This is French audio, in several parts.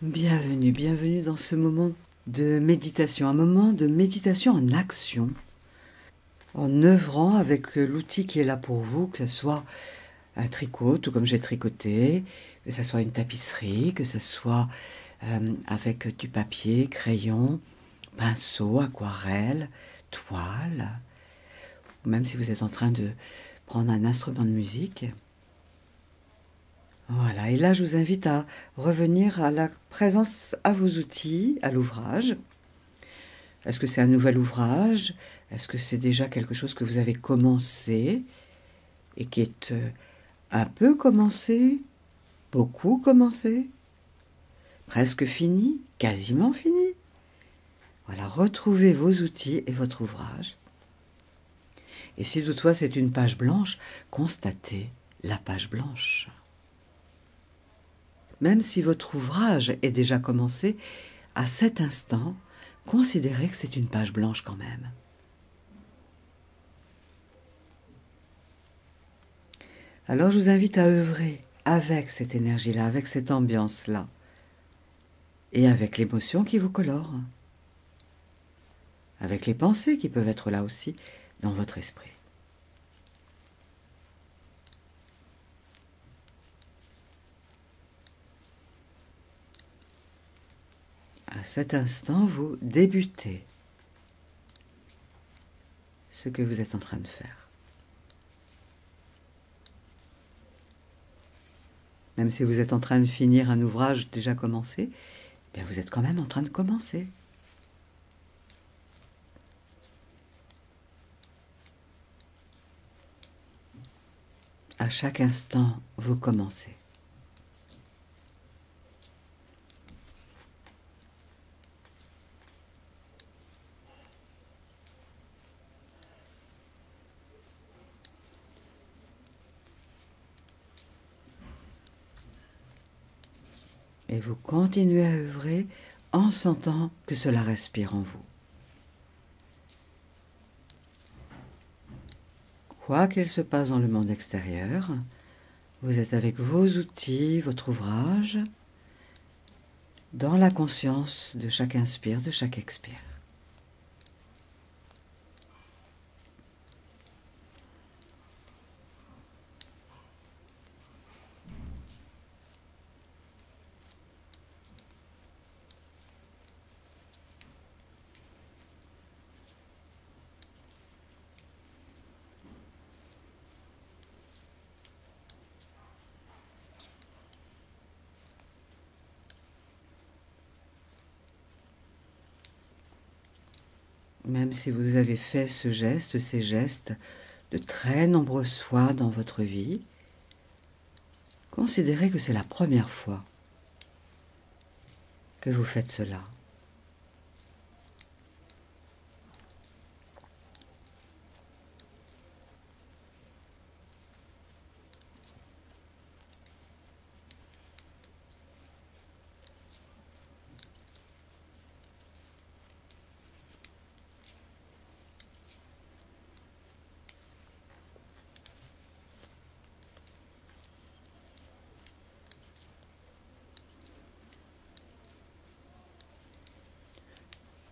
Bienvenue, bienvenue dans ce moment de méditation, un moment de méditation en action, en œuvrant avec l'outil qui est là pour vous, que ce soit un tricot, tout comme j'ai tricoté, que ce soit une tapisserie, que ce soit avec du papier, crayon, pinceau, aquarelle, toile, ou même si vous êtes en train de prendre un instrument de musique. Voilà, et là je vous invite à revenir à la présence à vos outils, à l'ouvrage. Est-ce que c'est un nouvel ouvrage? Est-ce que c'est déjà quelque chose que vous avez commencé et qui est un peu commencé, beaucoup commencé, presque fini, quasiment fini? Voilà, retrouvez vos outils et votre ouvrage. Et si toutefois c'est une page blanche, constatez la page blanche. Même si votre ouvrage est déjà commencé, à cet instant, considérez que c'est une page blanche quand même. Alors je vous invite à œuvrer avec cette énergie-là, avec cette ambiance-là, et avec l'émotion qui vous colore, avec les pensées qui peuvent être là aussi dans votre esprit. À cet instant, vous débutez ce que vous êtes en train de faire. Même si vous êtes en train de finir un ouvrage déjà commencé, bien vous êtes quand même en train de commencer. À chaque instant, vous commencez. Et vous continuez à œuvrer en sentant que cela respire en vous. Quoi qu'il se passe dans le monde extérieur, vous êtes avec vos outils, votre ouvrage, dans la conscience de chaque inspire, de chaque expire. Même si vous avez fait ce geste, ces gestes, de très nombreuses fois dans votre vie, considérez que c'est la première fois que vous faites cela.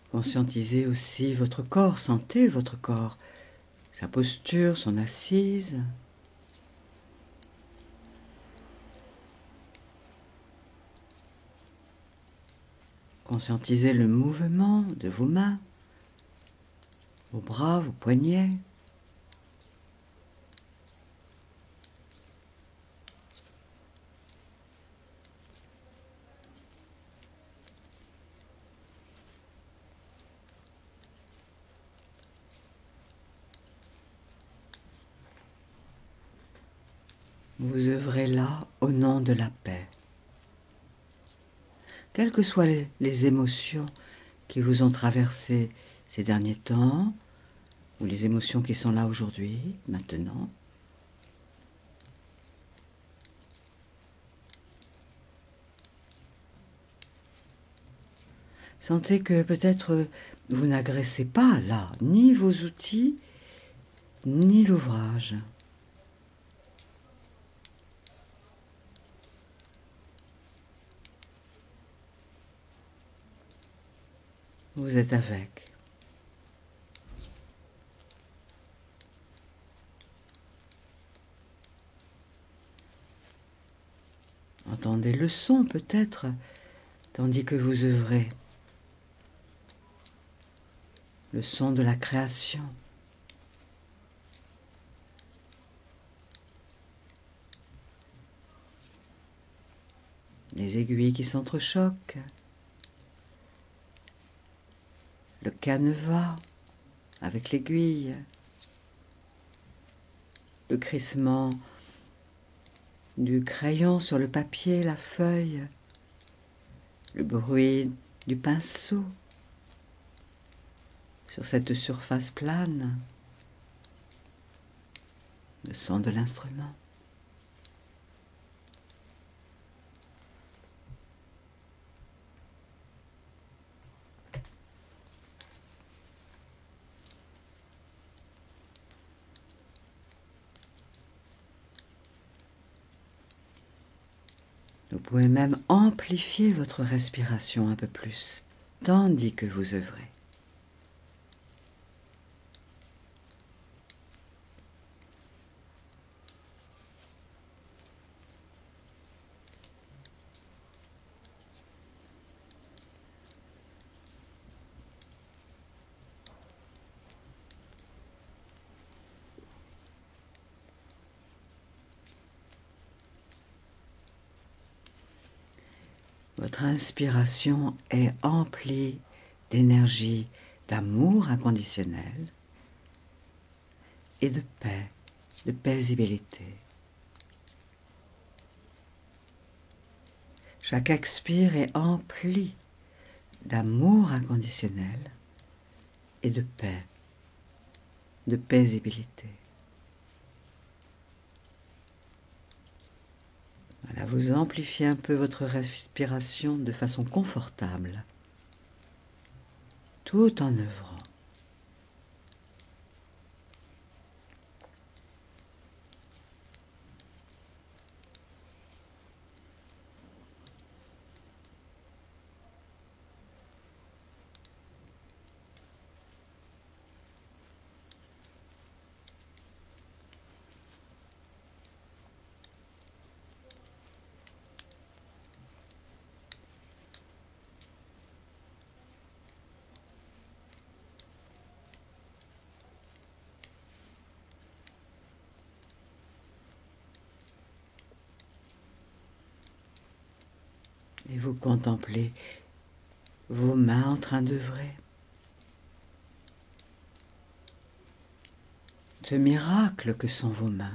Conscientisez aussi votre corps, sentez votre corps, sa posture, son assise. Conscientisez le mouvement de vos mains, vos bras, vos poignets. Vous œuvrez là au nom de la paix. Quelles que soient les émotions qui vous ont traversé ces derniers temps, ou les émotions qui sont là aujourd'hui, maintenant, sentez que peut-être vous n'agressez pas là, ni vos outils, ni l'ouvrage. Vous êtes avec. Entendez le son peut-être, tandis que vous œuvrez. Le son de la création. Les aiguilles qui s'entrechoquent. Le canevas avec l'aiguille. Le crissement du crayon sur le papier, la feuille. Le bruit du pinceau sur cette surface plane. Le son de l'instrument. Vous pouvez même amplifier votre respiration un peu plus, tandis que vous œuvrez. Votre inspiration est emplie d'énergie, d'amour inconditionnel et de paix, de paisibilité. Chaque expire est empli d'amour inconditionnel et de paix, de paisibilité. Voilà, vous amplifiez un peu votre respiration de façon confortable, tout en œuvrant. Et vous contemplez vos mains en train d'œuvrer. Ce miracle que sont vos mains.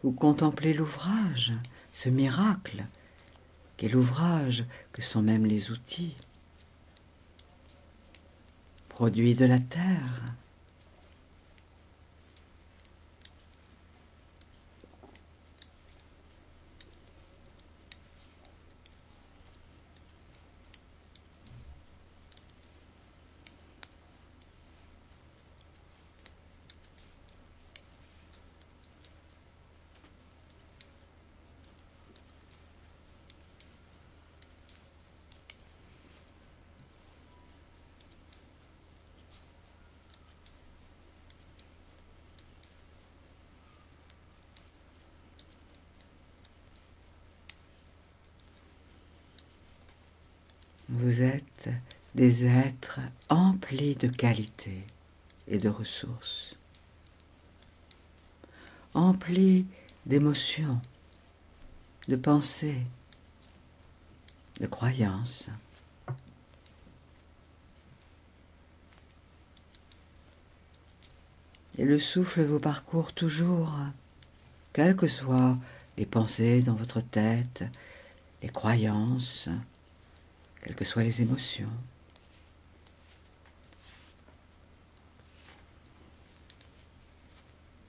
Vous contemplez l'ouvrage, ce miracle qu'est l'ouvrage, que sont même les outils, produits de la terre. Vous êtes des êtres emplis de qualités et de ressources, emplis d'émotions, de pensées, de croyances. Et le souffle vous parcourt toujours, quelles que soient les pensées dans votre tête, les croyances, quelles que soient les émotions.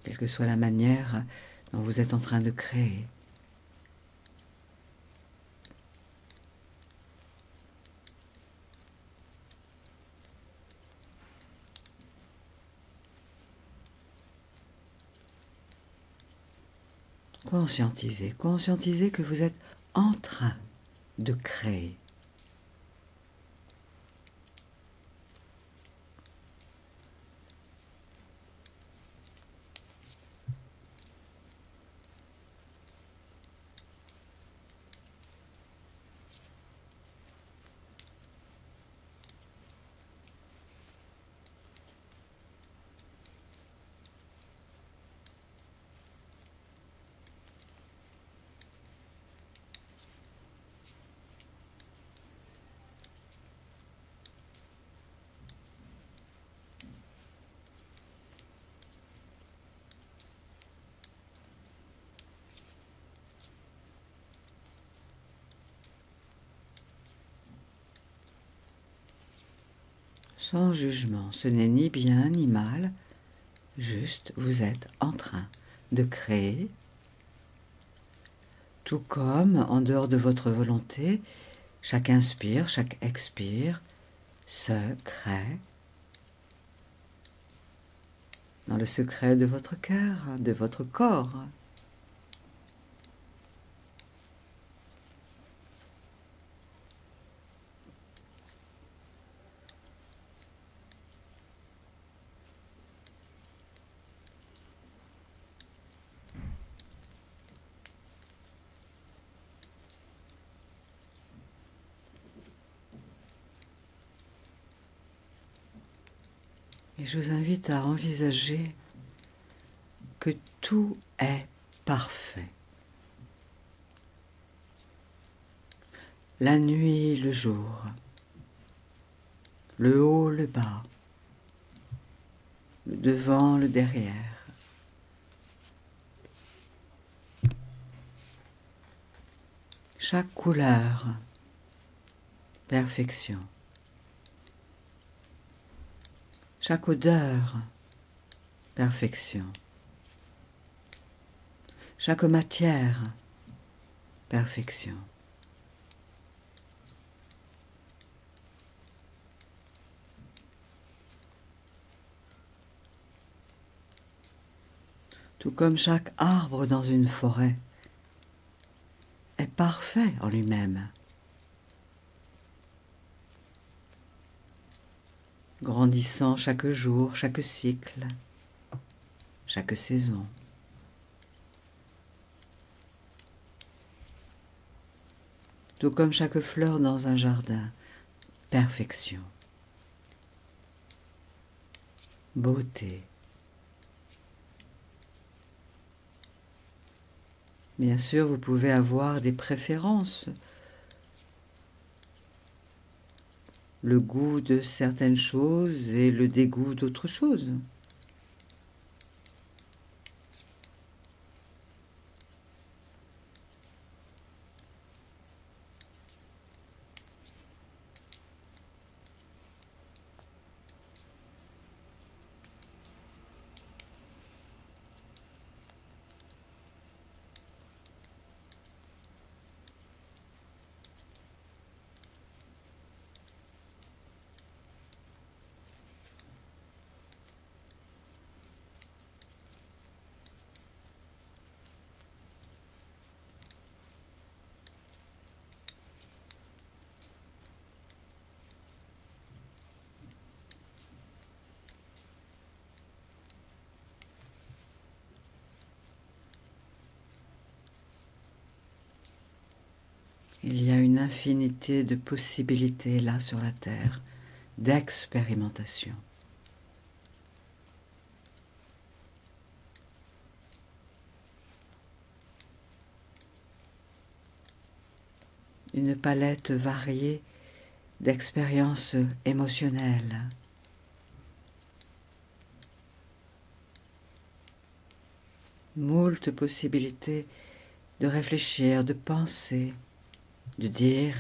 Quelle que soit la manière dont vous êtes en train de créer. Conscientisez que vous êtes en train de créer. sans jugement. Ce n'est ni bien ni mal, juste vous êtes en train de créer, tout comme, en dehors de votre volonté, chaque inspire, chaque expire se crée dans le secret de votre cœur, de votre corps. Et je vous invite à envisager que tout est parfait. La nuit, le jour, le haut, le bas, le devant, le derrière. Chaque couleur, perfection. Chaque odeur, perfection. Chaque matière, perfection. Tout comme chaque arbre dans une forêt est parfait en lui-même. Grandissant chaque jour, chaque cycle, chaque saison. Tout comme chaque fleur dans un jardin, perfection, beauté. Bien sûr, vous pouvez avoir des préférences, le goût de certaines choses et le dégoût d'autres choses. Il y a une infinité de possibilités là sur la Terre, d'expérimentation. Une palette variée d'expériences émotionnelles. Moult possibilités de réfléchir, de penser, de dire.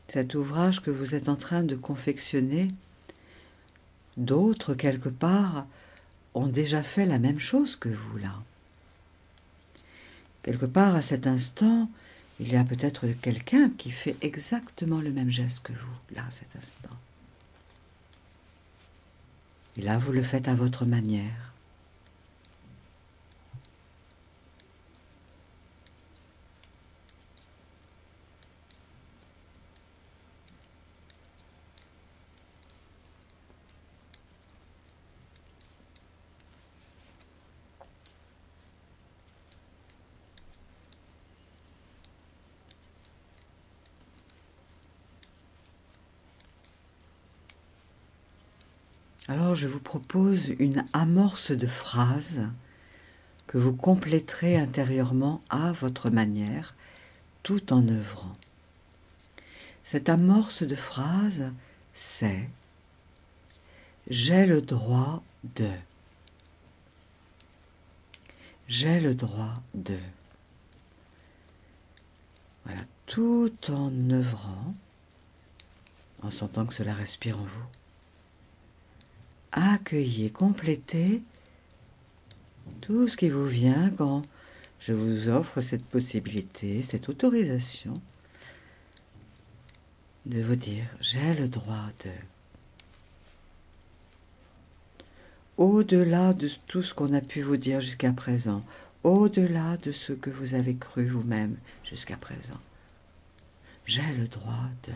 Cet ouvrage que vous êtes en train de confectionner, d'autres quelque part ont déjà fait la même chose que vous là. Quelque part à cet instant, il y a peut-être quelqu'un qui fait exactement le même geste que vous, là, à cet instant. Et là, vous le faites à votre manière. Alors je vous propose une amorce de phrase que vous compléterez intérieurement à votre manière, tout en œuvrant. Cette amorce de phrase, c'est J'ai le droit de. J'ai le droit de. Voilà, tout en œuvrant, en sentant que cela respire en vous. Accueillez, complétez tout ce qui vous vient quand je vous offre cette possibilité, cette autorisation de vous dire « j'ai le droit de ». Au-delà de tout ce qu'on a pu vous dire jusqu'à présent, au-delà de ce que vous avez cru vous-même jusqu'à présent, j'ai le droit de...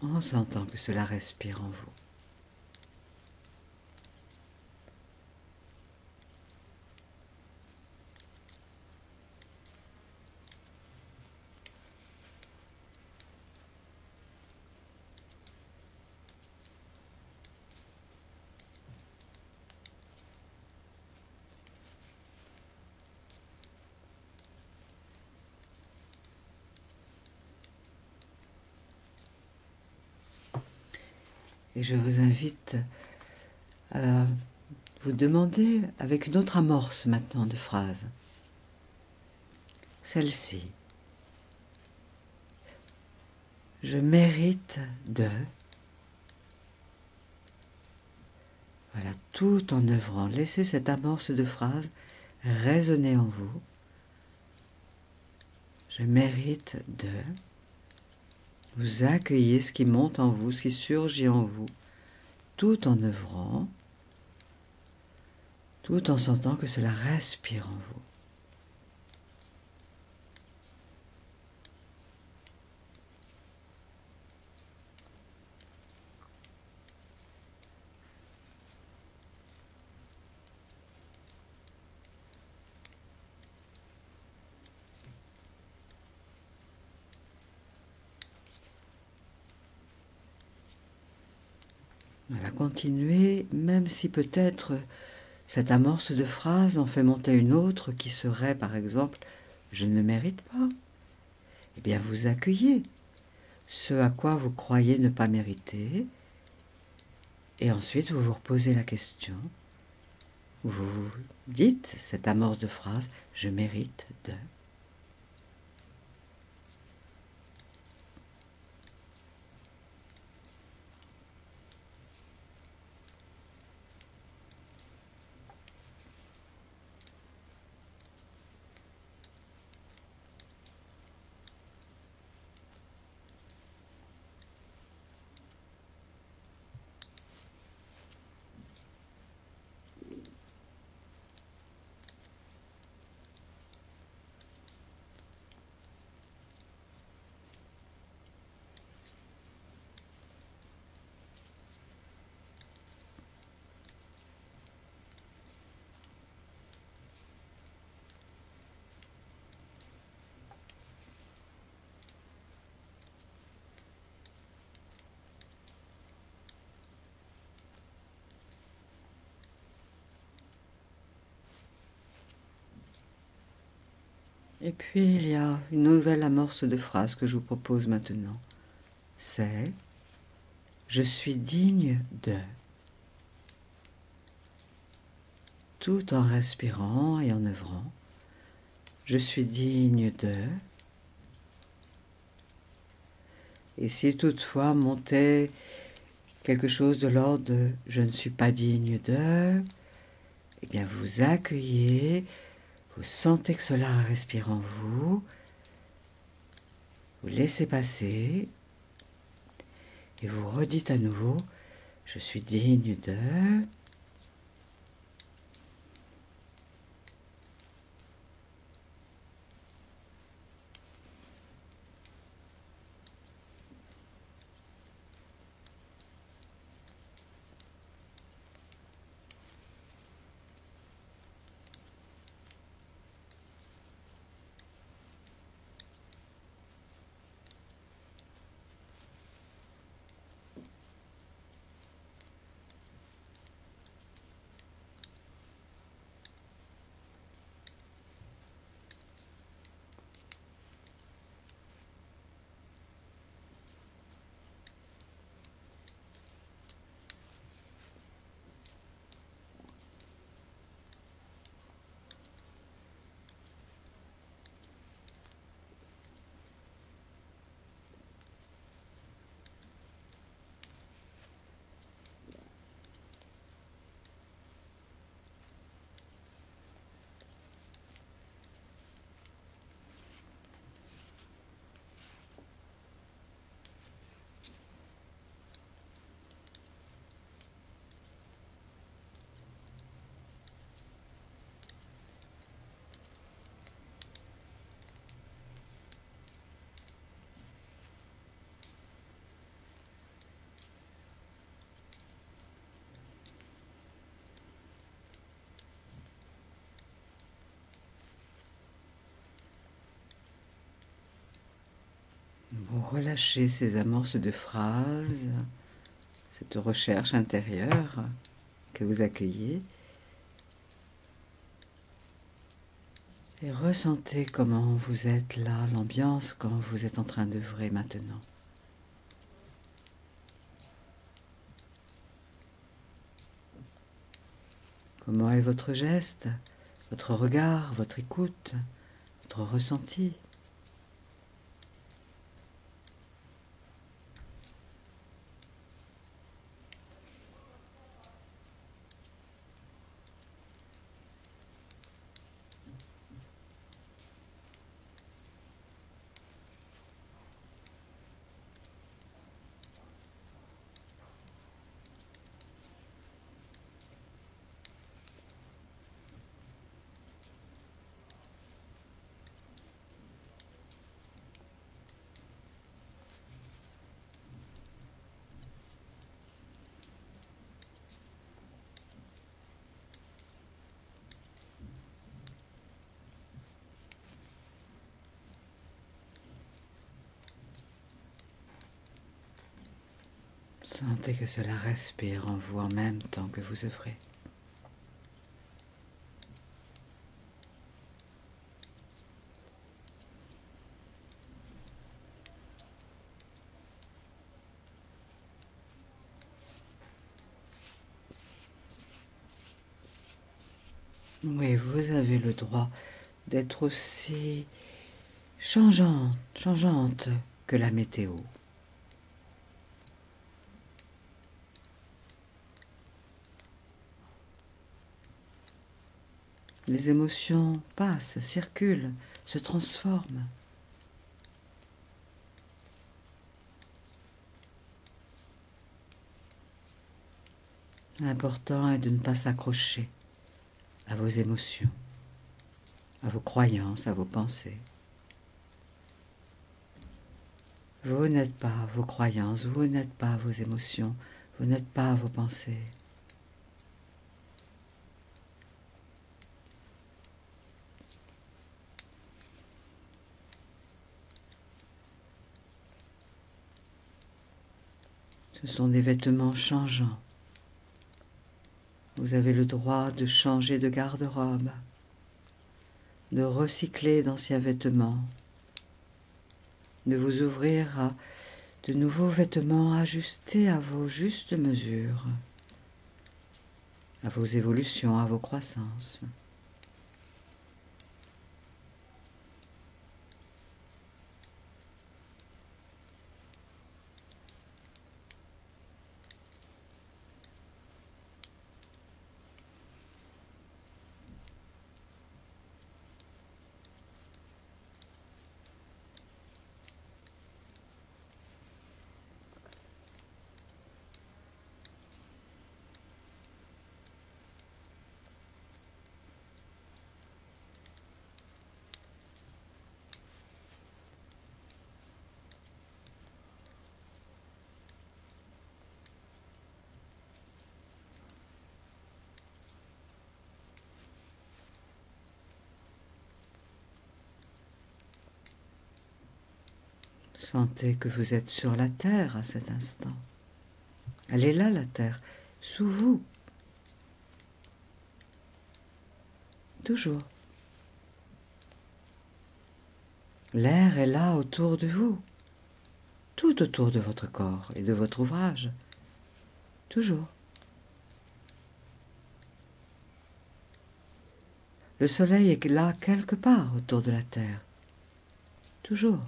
en sentant que cela respire en vous. Et je vous invite à vous demander avec une autre amorce maintenant de phrase. Celle-ci. Je mérite de... Voilà, tout en œuvrant. Laissez cette amorce de phrase résonner en vous. Je mérite de... Vous accueillez ce qui monte en vous, ce qui surgit en vous, tout en œuvrant, tout en sentant que cela respire en vous. Voilà, continuez, même si peut-être cette amorce de phrase en fait monter une autre qui serait, par exemple, « je ne mérite pas ». Eh bien, vous accueillez ce à quoi vous croyez ne pas mériter, et ensuite vous vous reposez la question, vous dites cette amorce de phrase « je mérite de ». Et puis il y a une nouvelle amorce de phrase que je vous propose maintenant. C'est « je suis digne de ». Tout en respirant et en œuvrant. Je suis digne de... Et si toutefois montait quelque chose de l'ordre de « je ne suis pas digne de », eh bien vous accueillez, vous sentez que cela respire en vous, vous laissez passer, Et vous redites à nouveau, je suis digne de... Vous relâchez ces amorces de phrases, cette recherche intérieure que vous accueillez, et ressentez comment vous êtes là, l'ambiance, comment vous êtes en train d'œuvrer maintenant. Comment est votre geste, votre regard, votre écoute, votre ressenti? Sentez que cela respire en vous en même temps que vous œuvrez. Oui, vous avez le droit d'être aussi changeante que la météo. Les émotions passent, circulent, se transforment. L'important est de ne pas s'accrocher à vos émotions, à vos croyances, à vos pensées. Vous n'êtes pas vos croyances, vous n'êtes pas vos émotions, vous n'êtes pas vos pensées. Ce sont des vêtements changeants. Vous avez le droit de changer de garde-robe, de recycler d'anciens vêtements, de vous ouvrir à de nouveaux vêtements ajustés à vos justes mesures, à vos évolutions, à vos croissances. Sentez que vous êtes sur la terre à cet instant. Elle est là, la terre, sous vous. Toujours. L'air est là autour de vous, tout autour de votre corps et de votre ouvrage. Toujours. Le soleil est là quelque part autour de la terre. Toujours.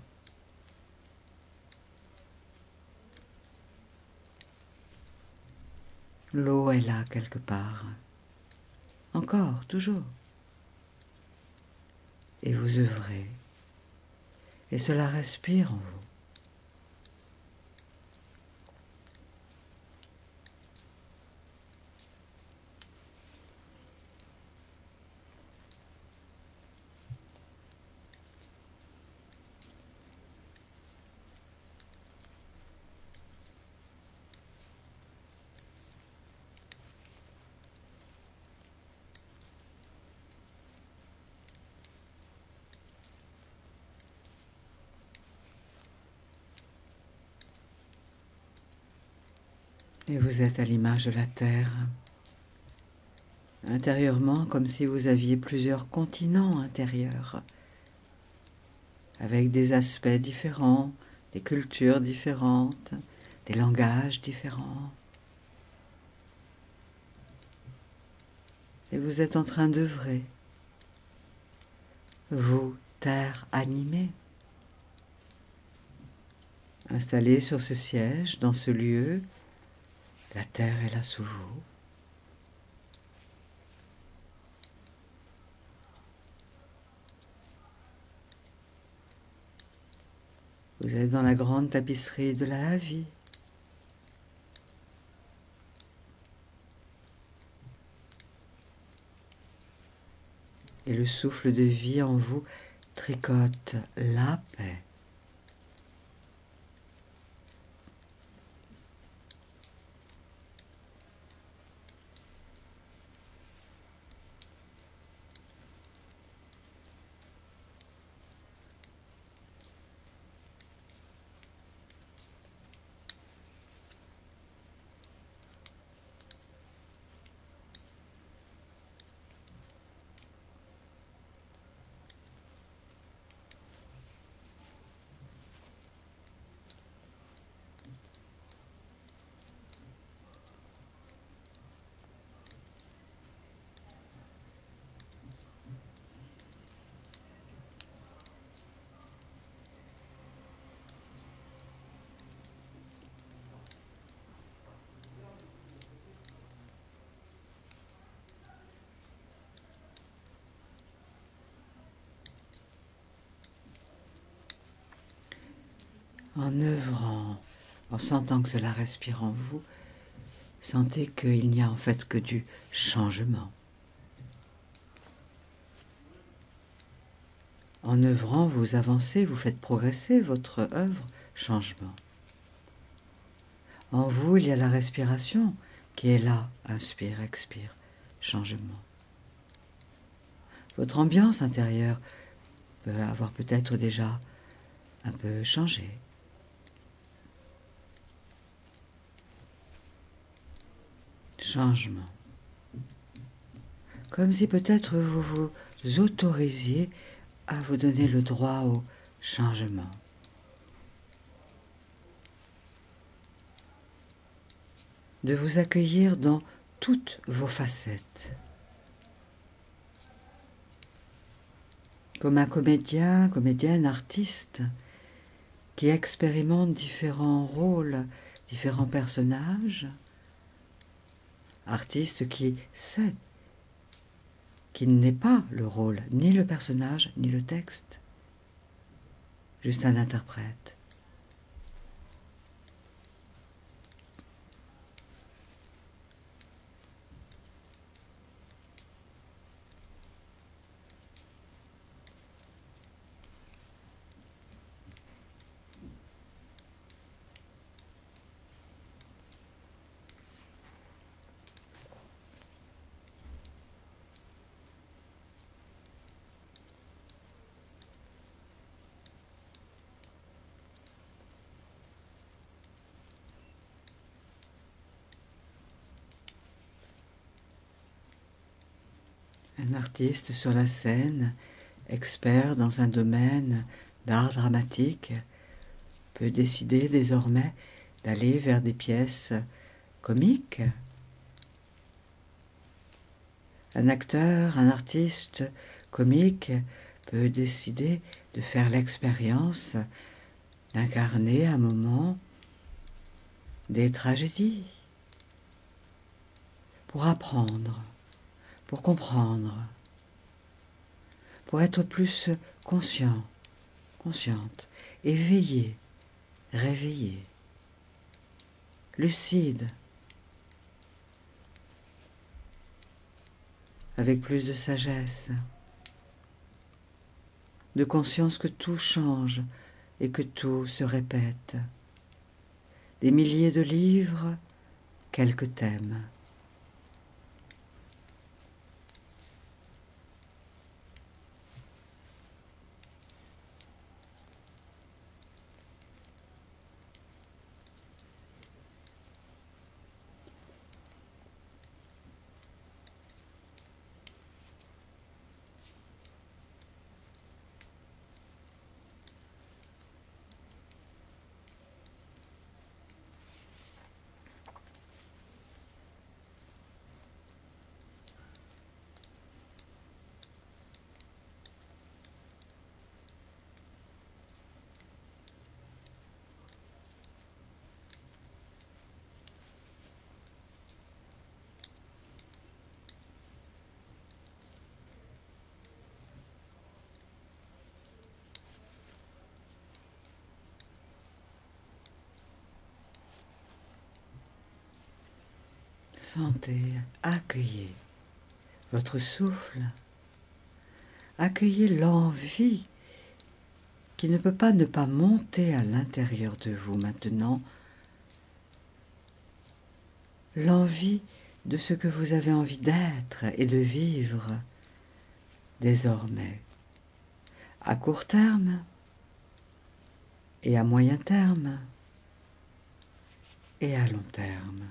L'eau est là quelque part. Encore, toujours. Et vous œuvrez. Et cela respire en vous. Et vous êtes à l'image de la terre, intérieurement comme si vous aviez plusieurs continents intérieurs, avec des aspects différents, des cultures différentes, des langages différents. Et vous êtes en train d'œuvrer, vous, terre animée, installée sur ce siège, dans ce lieu. La terre est là sous vous. Vous êtes dans la grande tapisserie de la vie. Et le souffle de vie en vous tricote la paix. En œuvrant, en sentant que cela respire en vous, sentez qu'il n'y a en fait que du changement. En œuvrant, vous avancez, vous faites progresser votre œuvre, changement. En vous, il y a la respiration qui est là, inspire, expire, changement. Votre ambiance intérieure peut avoir peut-être déjà un peu changé. Changement. Comme si peut-être vous vous autorisiez à vous donner le droit au changement. De vous accueillir dans toutes vos facettes. Comme un comédien, comédienne, artiste qui expérimente différents rôles, différents personnages. Artiste qui sait qu'il n'est pas le rôle, ni le personnage, ni le texte, juste un interprète. Un artiste sur la scène, expert dans un domaine d'art dramatique, peut décider désormais d'aller vers des pièces comiques. Un acteur, un artiste comique peut décider de faire l'expérience d'incarner un moment des tragédies pour apprendre, pour comprendre, pour être plus conscient, consciente, éveillé, réveillé, lucide, avec plus de sagesse, de conscience que tout change et que tout se répète. Des milliers de livres, quelques thèmes. Sentez, accueillez votre souffle, accueillez l'envie qui ne peut pas ne pas monter à l'intérieur de vous maintenant, l'envie de ce que vous avez envie d'être et de vivre désormais, à court terme et à moyen terme et à long terme.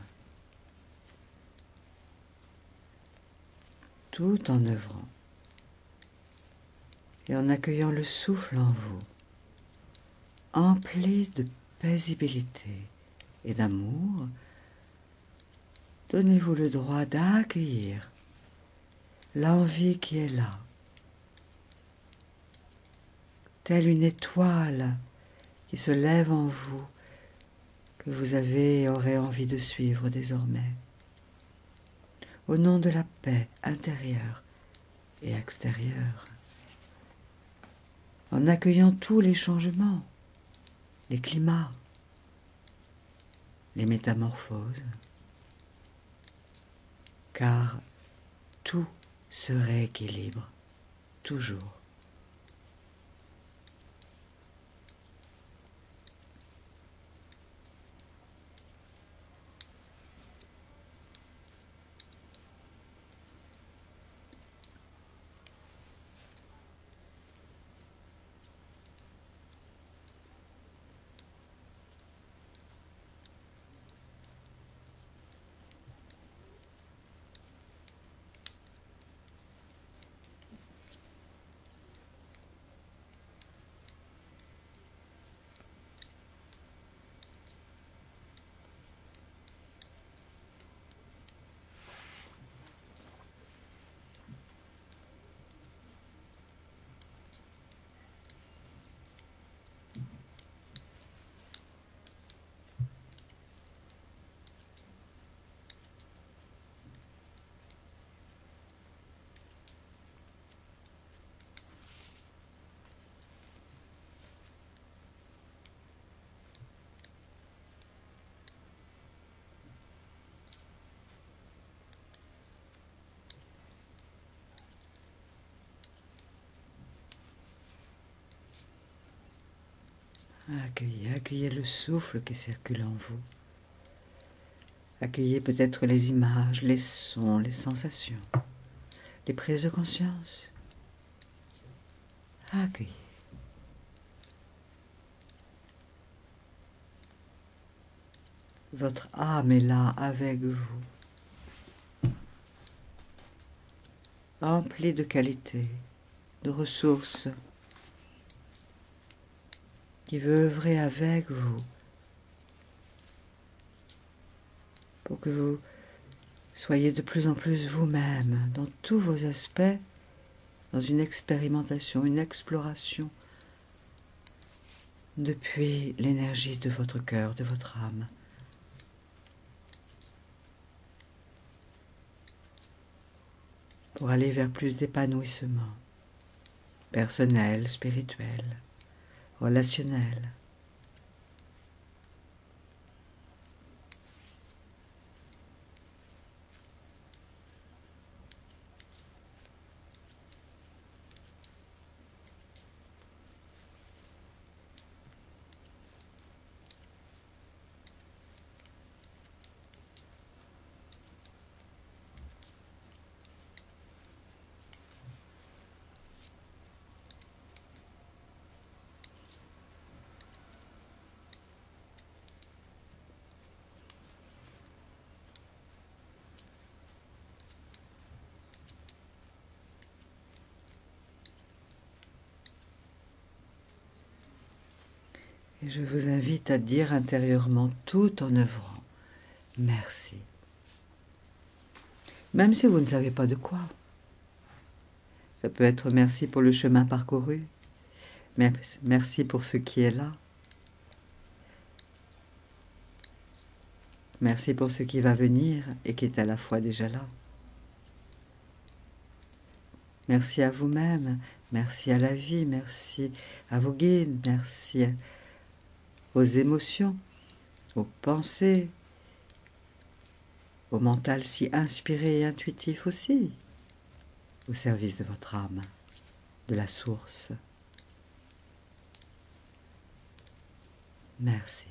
Tout en œuvrant et en accueillant le souffle en vous, empli de paisibilité et d'amour, donnez-vous le droit d'accueillir l'envie qui est là, telle une étoile qui se lève en vous, que vous avez et aurez envie de suivre désormais, au nom de la paix intérieure et extérieure, en accueillant tous les changements, les climats, les métamorphoses, car tout se rééquilibre toujours. Accueillez, accueillez le souffle qui circule en vous. Accueillez peut-être les images, les sons, les sensations, les prises de conscience. Accueillez. Votre âme est là avec vous. empli de qualité, de ressources, qui veut œuvrer avec vous pour que vous soyez de plus en plus vous-même dans tous vos aspects, dans une expérimentation, une exploration depuis l'énergie de votre cœur, de votre âme. Pour aller vers plus d'épanouissement personnel, spirituel, relationnel. Et je vous invite à dire intérieurement, tout en œuvrant, merci. Même si vous ne savez pas de quoi. Ça peut être merci pour le chemin parcouru, merci pour ce qui est là, merci pour ce qui va venir et qui est à la fois déjà là. Merci à vous-même, merci à la vie, merci à vos guides, merci aux émotions, aux pensées, au mental si inspiré et intuitif aussi, au service de votre âme, de la source. Merci.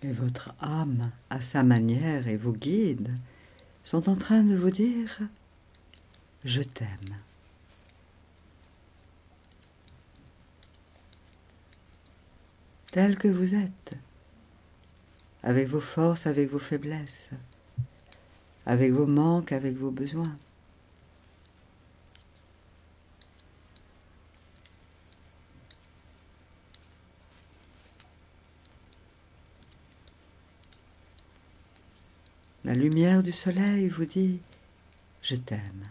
Et votre âme, à sa manière, et vos guides sont en train de vous dire « Je t'aime ». Tel que vous êtes, avec vos forces, avec vos faiblesses, avec vos manques, avec vos besoins. La lumière du soleil vous dit « Je t'aime ».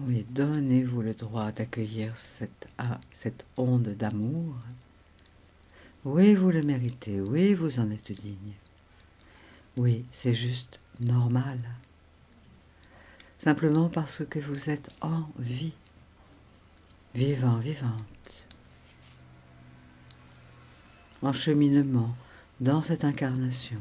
Oui, donnez-vous le droit d'accueillir cette onde d'amour. Oui, vous le méritez. Oui, vous en êtes digne. Oui, c'est juste normal. Simplement parce que vous êtes en vie. Vivant, vivante. En cheminement dans cette incarnation.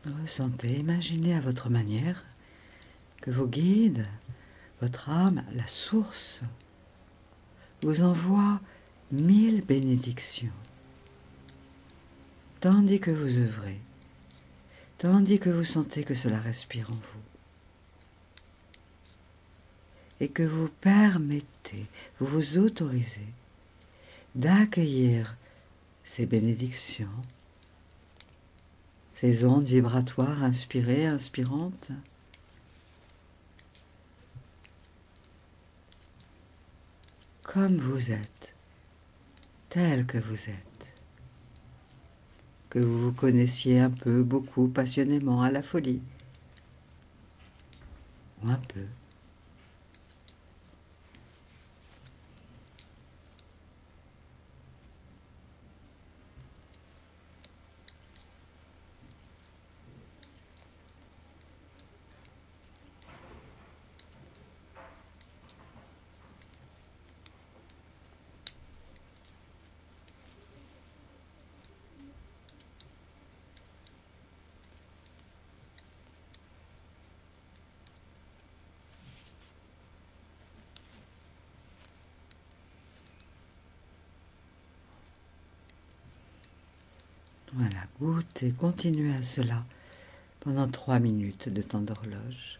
Ressentez, imaginez à votre manière que vos guides, votre âme, la source, vous envoie 1000 bénédictions, tandis que vous œuvrez, tandis que vous sentez que cela respire en vous, et que vous permettez, vous vous autorisez d'accueillir ces bénédictions, ces ondes vibratoires inspirées, inspirantes, comme vous êtes, tel que vous êtes, que vous vous connaissiez un peu, beaucoup, passionnément, à la folie, ou un peu. Voilà, goûtez, continuez à cela pendant 3 minutes de temps d'horloge.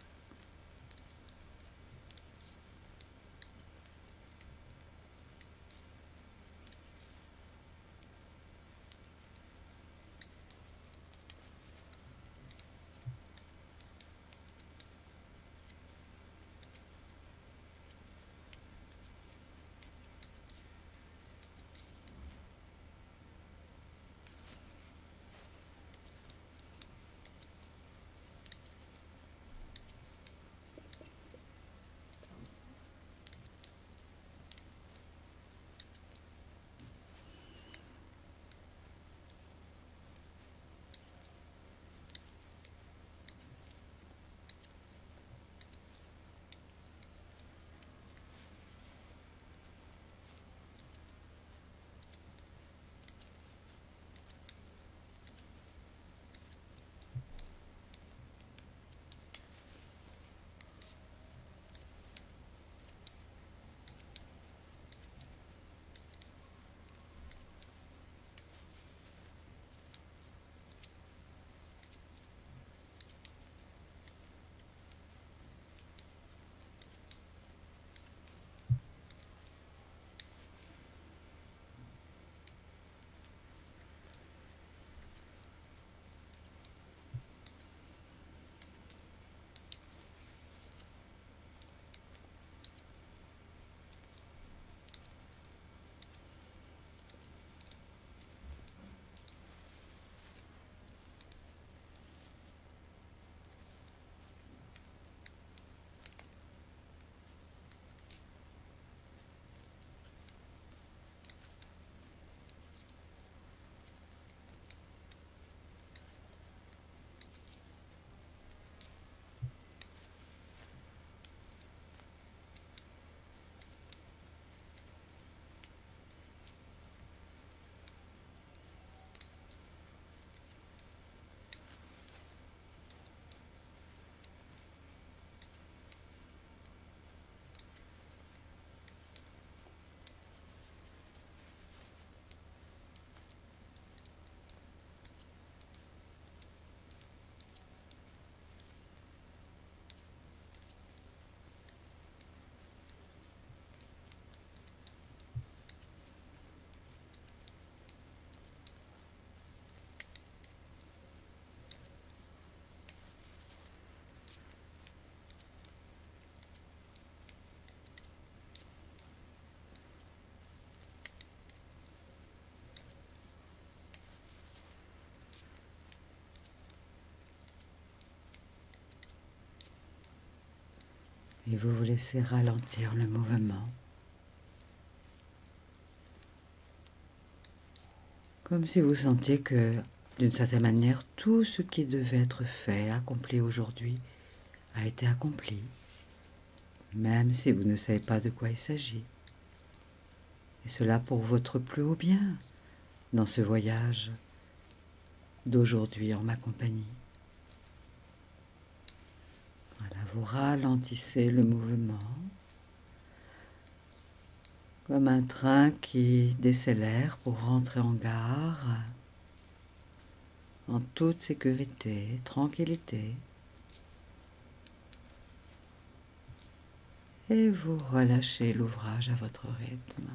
Et vous vous laissez ralentir le mouvement, comme si vous sentiez que, d'une certaine manière, tout ce qui devait être fait, accompli aujourd'hui, a été accompli, même si vous ne savez pas de quoi il s'agit. Et cela pour votre plus haut bien, dans ce voyage d'aujourd'hui en ma compagnie. vous ralentissez le mouvement, comme un train qui décélère pour rentrer en gare, en toute sécurité, tranquillité. Et vous relâchez l'ouvrage à votre rythme.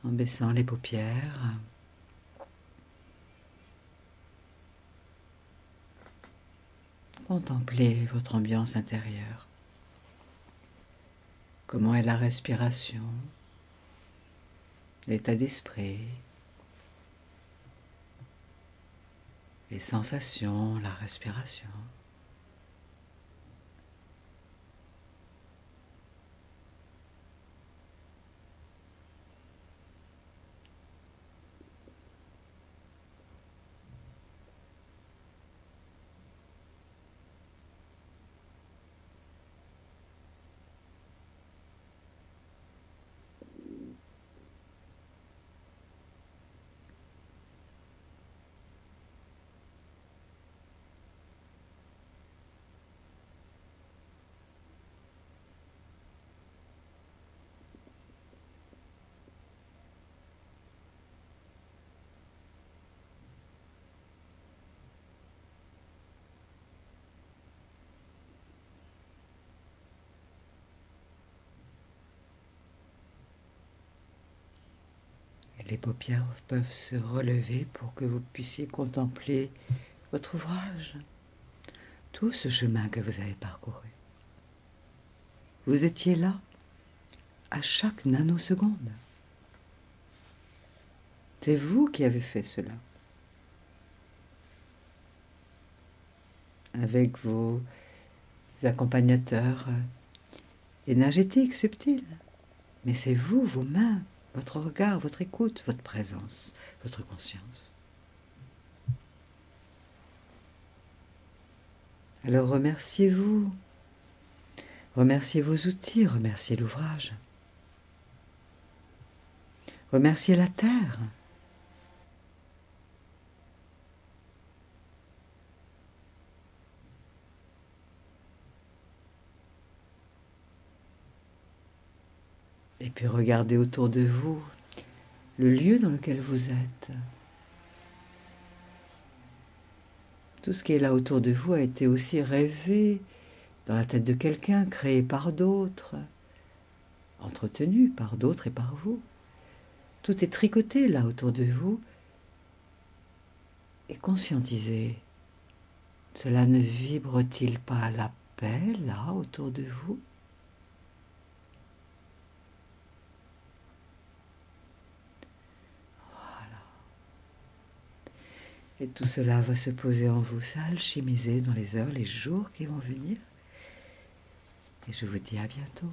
En baissant les paupières. Contemplez votre ambiance intérieure. Comment est la respiration, l'état d'esprit, les sensations, la respiration. Les paupières peuvent se relever pour que vous puissiez contempler votre ouvrage, tout ce chemin que vous avez parcouru. Vous étiez là, à chaque nanoseconde. C'est vous qui avez fait cela. Avec vos accompagnateurs énergétiques, subtils. Mais c'est vous, vos mains, votre regard, votre écoute, votre présence, votre conscience. Alors remerciez-vous. Remerciez vos outils, remerciez l'ouvrage. Remerciez la terre. Et puis regardez autour de vous le lieu dans lequel vous êtes. Tout ce qui est là autour de vous a été aussi rêvé dans la tête de quelqu'un, créé par d'autres, entretenu par d'autres et par vous. Tout est tricoté là autour de vous et conscientisé. Cela ne vibre-t-il pas la paix là autour de vous ? Et tout cela va se poser en vous, s'alchimiser dans les heures, les jours qui vont venir. Et je vous dis à bientôt.